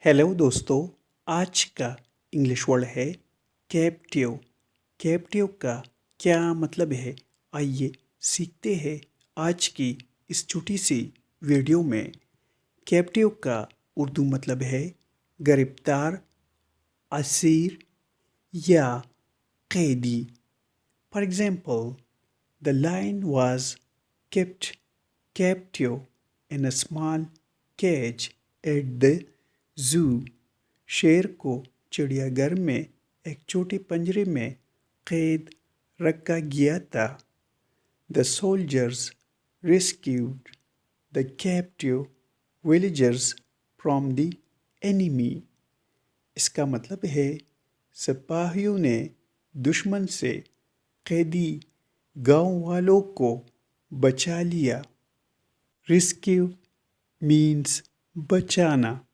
Hello दोस्तों। आज का इंग्लिश वर्ड है कैप्टिव। कैप्टिव का क्या मतलब है, आइए सीखते हैं आज की इस छोटी सी वीडियो में। कैप्टिव का उर्दू मतलब है गिरफ्तार, असीर या कैदी। For example, the lion was kept captive in a small cage at the zoo. शेर को चिड़ियाघर में एक छोटे पिंजरे में कैद रखा गया था। The soldiers rescued the captive villagers from the enemy. इसका मतलब है सिपाहियों ने दुश्मन से कैदी गांव वालों को बचा लिया। Rescue means बचाना।